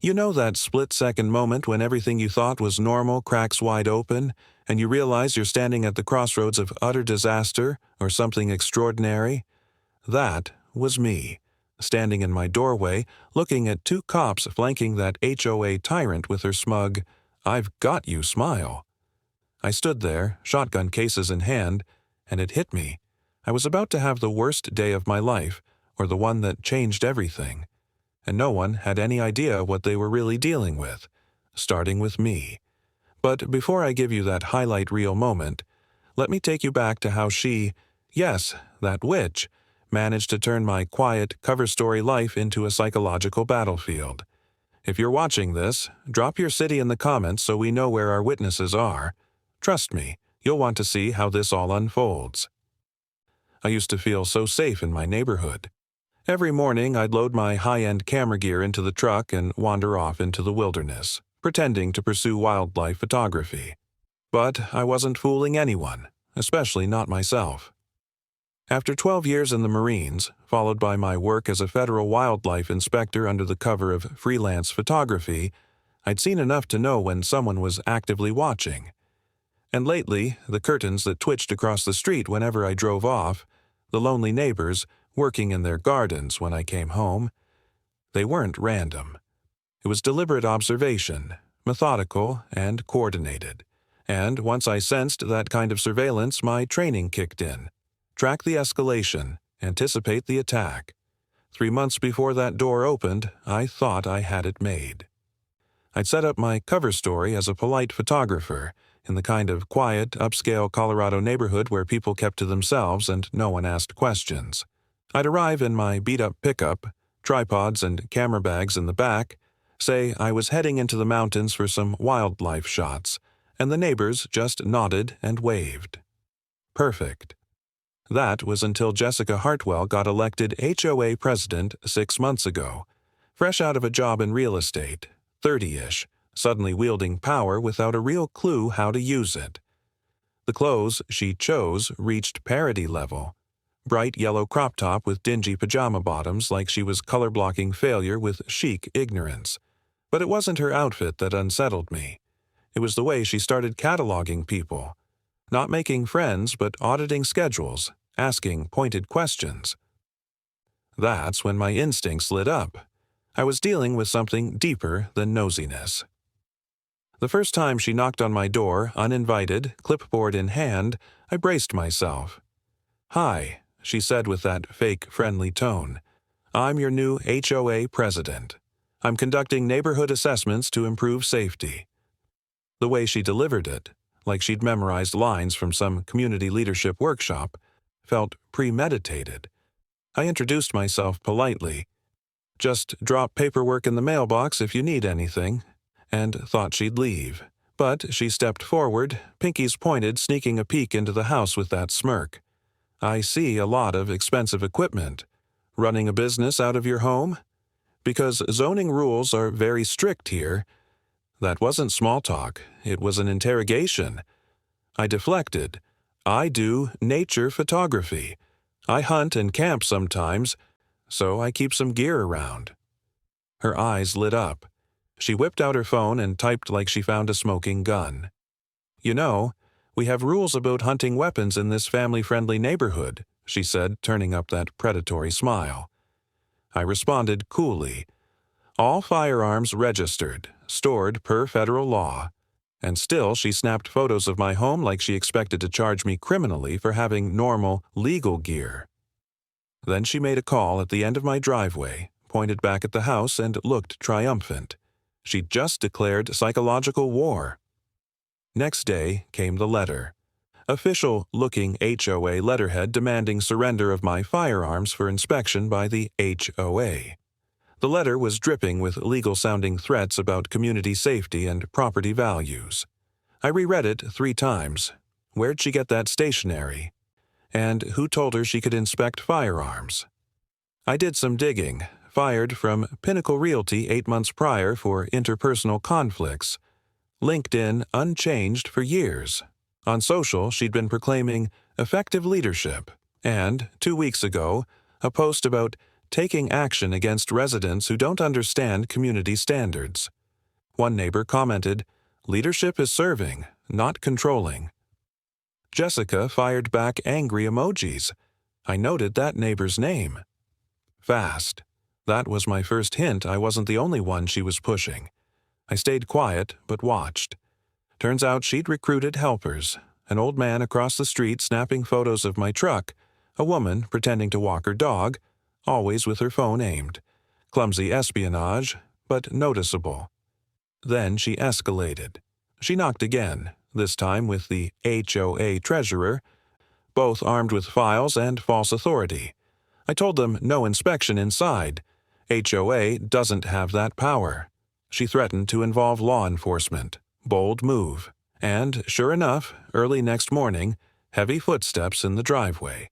You know that split-second moment when everything you thought was normal cracks wide open, and you realize you're standing at the crossroads of utter disaster or something extraordinary? That was me, standing in my doorway, looking at two cops flanking that HOA tyrant with her smug, "I've got you" smile. I stood there, shotgun cases in hand, and it hit me. I was about to have the worst day of my life, or the one that changed everything. And no one had any idea what they were really dealing with, starting with me. But before I give you that highlight reel moment, let me take you back to how she, yes, that witch, managed to turn my quiet, cover story life into a psychological battlefield. If you're watching this, drop your city in the comments so we know where our witnesses are. Trust me, you'll want to see how this all unfolds. I used to feel so safe in my neighborhood. Every morning I'd load my high-end camera gear into the truck and wander off into the wilderness, pretending to pursue wildlife photography. But I wasn't fooling anyone, especially not myself. After 12 years in the Marines, followed by my work as a federal wildlife inspector under the cover of freelance photography, I'd seen enough to know when someone was actively watching. And lately, the curtains that twitched across the street whenever I drove off, the lonely neighbors working in their gardens when I came home, they weren't random. It was deliberate observation, methodical and coordinated. And once I sensed that kind of surveillance, my training kicked in. Track the escalation, anticipate the attack. 3 months before that door opened, I thought I had it made. I'd set up my cover story as a polite photographer, in the kind of quiet, upscale Colorado neighborhood where people kept to themselves and no one asked questions. I'd arrive in my beat-up pickup, tripods and camera bags in the back, say I was heading into the mountains for some wildlife shots, and the neighbors just nodded and waved. Perfect. That was until Jessica Hartwell got elected HOA president 6 months ago, fresh out of a job in real estate, 30-ish, suddenly wielding power without a real clue how to use it. The clothes she chose reached parody level. Bright yellow crop top with dingy pajama bottoms like she was color-blocking failure with chic ignorance. But it wasn't her outfit that unsettled me. It was the way she started cataloging people. Not making friends, but auditing schedules, asking pointed questions. That's when my instincts lit up. I was dealing with something deeper than nosiness. The first time she knocked on my door, uninvited, clipboard in hand, I braced myself. "Hi," she said with that fake friendly tone. "I'm your new HOA president. I'm conducting neighborhood assessments to improve safety." The way she delivered it, like she'd memorized lines from some community leadership workshop, felt premeditated. I introduced myself politely. "Just drop paperwork in the mailbox if you need anything," and thought she'd leave. But she stepped forward, pinkies pointed, sneaking a peek into the house with that smirk. "I see a lot of expensive equipment. Running a business out of your home? Because zoning rules are very strict here." That wasn't small talk, it was an interrogation. I deflected. "I do nature photography. I hunt and camp sometimes, so I keep some gear around." Her eyes lit up. She whipped out her phone and typed like she found a smoking gun. "You know, we have rules about hunting weapons in this family-friendly neighborhood," she said, turning up that predatory smile. I responded coolly. "All firearms registered, stored per federal law." And still she snapped photos of my home like she expected to charge me criminally for having normal, legal gear. Then she made a call at the end of my driveway, pointed back at the house, and looked triumphant. She'd just declared psychological war. Next day came the letter. Official-looking HOA letterhead demanding surrender of my firearms for inspection by the HOA. The letter was dripping with legal-sounding threats about community safety and property values. I reread it 3 times. Where'd she get that stationery? And who told her she could inspect firearms? I did some digging. Fired from Pinnacle Realty 8 months prior for interpersonal conflicts. LinkedIn unchanged for years. On social, she'd been proclaiming effective leadership. And 2 weeks ago, a post about taking action against residents who don't understand community standards. One neighbor commented, "Leadership is serving, not controlling." Jessica fired back angry emojis. I noted that neighbor's name. Fast. That was my first hint I wasn't the only one she was pushing. I stayed quiet, but watched. Turns out she'd recruited helpers, an old man across the street snapping photos of my truck, a woman pretending to walk her dog, always with her phone aimed. Clumsy espionage, but noticeable. Then she escalated. She knocked again, this time with the HOA treasurer, both armed with files and false authority. I told them no inspection inside. HOA doesn't have that power. She threatened to involve law enforcement. Bold move. And, sure enough, early next morning, heavy footsteps in the driveway.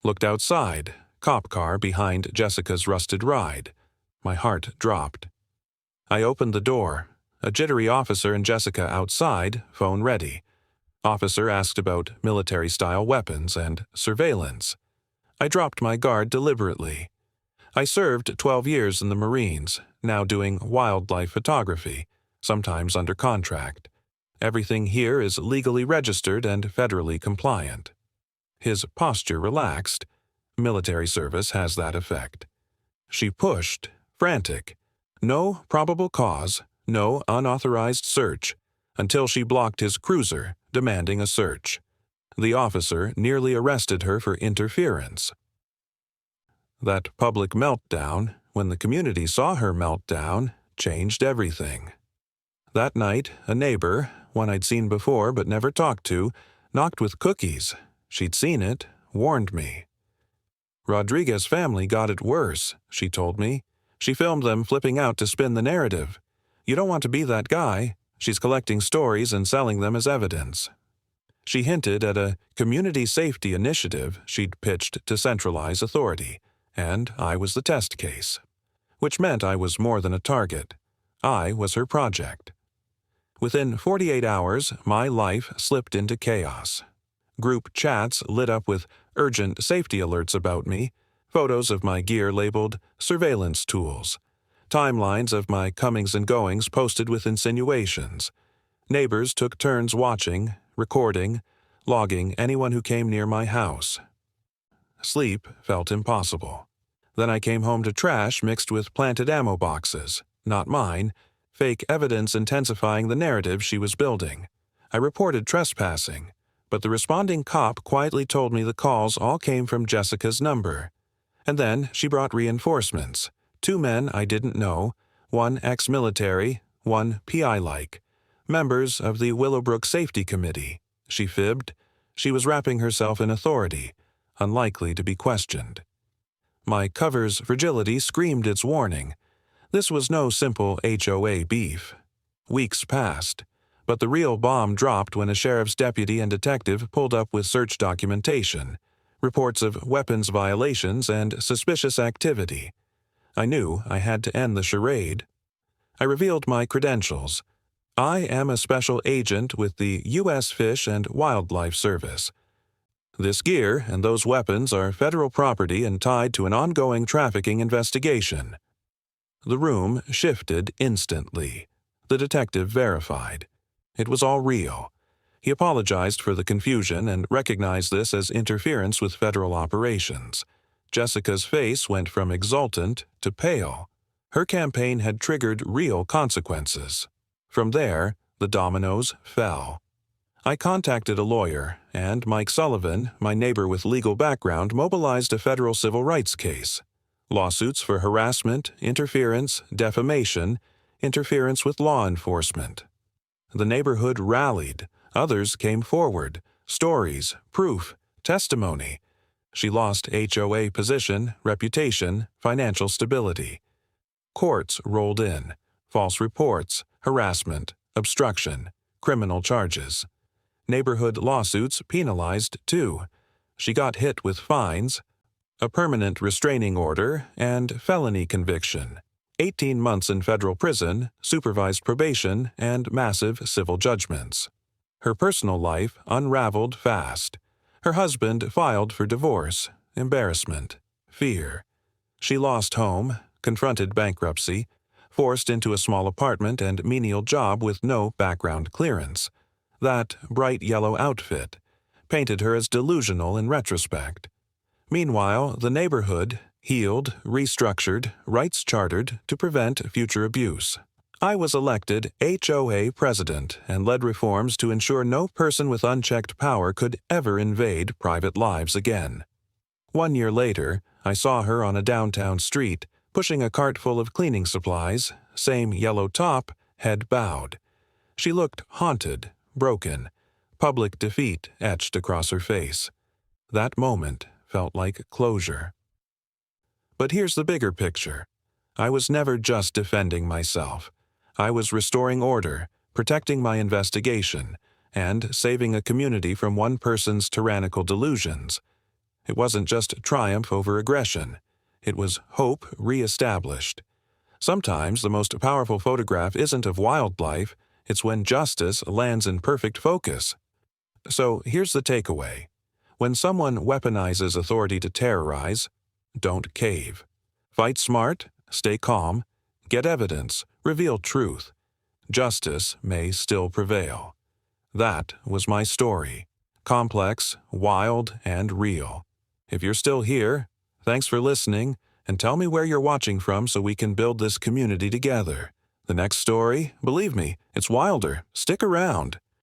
Looked outside, cop car behind Jessica's rusted ride. My heart dropped. I opened the door. A jittery officer and Jessica outside, phone ready. Officer asked about military-style weapons and surveillance. I dropped my guard deliberately. I served 12 years in the Marines, now doing wildlife photography, sometimes under contract. Everything here is legally registered and federally compliant. His posture relaxed. Military service has that effect. She pushed, frantic. No probable cause, no unauthorized search, until she blocked his cruiser, demanding a search. The officer nearly arrested her for interference. That public meltdown, when the community saw her meltdown, changed everything. That night, a neighbor, one I'd seen before but never talked to, knocked with cookies. She'd seen it, warned me. Rodriguez's family got it worse, she told me. She filmed them flipping out to spin the narrative. You don't want to be that guy. She's collecting stories and selling them as evidence. She hinted at a community safety initiative she'd pitched to centralize authority, and I was the test case. Which meant I was more than a target. I was her project. Within 48 hours, my life slipped into chaos. Group chats lit up with urgent safety alerts about me, photos of my gear labeled surveillance tools, timelines of my comings and goings posted with insinuations. Neighbors took turns watching, recording, logging anyone who came near my house. Sleep felt impossible. Then I came home to trash mixed with planted ammo boxes, not mine, fake evidence intensifying the narrative she was building. I reported trespassing, but the responding cop quietly told me the calls all came from Jessica's number. And then she brought reinforcements. 2 men I didn't know, one ex-military, one PI-like, members of the Willowbrook Safety Committee. She fibbed. She was wrapping herself in authority, unlikely to be questioned. My cover's fragility screamed its warning. This was no simple HOA beef. Weeks passed, but the real bomb dropped when a sheriff's deputy and detective pulled up with search documentation, reports of weapons violations and suspicious activity. I knew I had to end the charade. I revealed my credentials. I am a special agent with the U.S. Fish and Wildlife Service. This gear and those weapons are federal property and tied to an ongoing trafficking investigation. The room shifted instantly. The detective verified. It was all real. He apologized for the confusion and recognized this as interference with federal operations. Jessica's face went from exultant to pale. Her campaign had triggered real consequences. From there, the dominoes fell. I contacted a lawyer, and Mike Sullivan, my neighbor with legal background, mobilized a federal civil rights case. Lawsuits for harassment, interference, defamation, interference with law enforcement. The neighborhood rallied. Others came forward. Stories, proof, testimony. She lost HOA position, reputation, financial stability. Courts rolled in. False reports, harassment, obstruction, criminal charges. Neighborhood lawsuits penalized, too. She got hit with fines, a permanent restraining order, and felony conviction. 18 months in federal prison, supervised probation, and massive civil judgments. Her personal life unraveled fast. Her husband filed for divorce, embarrassment, fear. She lost home, confronted bankruptcy, forced into a small apartment and menial job with no background clearance. That bright yellow outfit painted her as delusional in retrospect. Meanwhile, the neighborhood, healed, restructured, rights chartered to prevent future abuse. I was elected HOA president and led reforms to ensure no person with unchecked power could ever invade private lives again. 1 year later, I saw her on a downtown street, pushing a cart full of cleaning supplies, same yellow top, head bowed. She looked haunted, broken, public defeat etched across her face. That moment felt like closure. But here's the bigger picture. I was never just defending myself. I was restoring order, protecting my investigation, and saving a community from one person's tyrannical delusions. It wasn't just triumph over aggression. It was hope reestablished. Sometimes the most powerful photograph isn't of wildlife, it's when justice lands in perfect focus. So here's the takeaway. When someone weaponizes authority to terrorize, don't cave. Fight smart, stay calm, get evidence, reveal truth. Justice may still prevail. That was my story. Complex, wild, and real. If you're still here, thanks for listening, and tell me where you're watching from so we can build this community together. The next story, believe me, it's wilder. Stick around.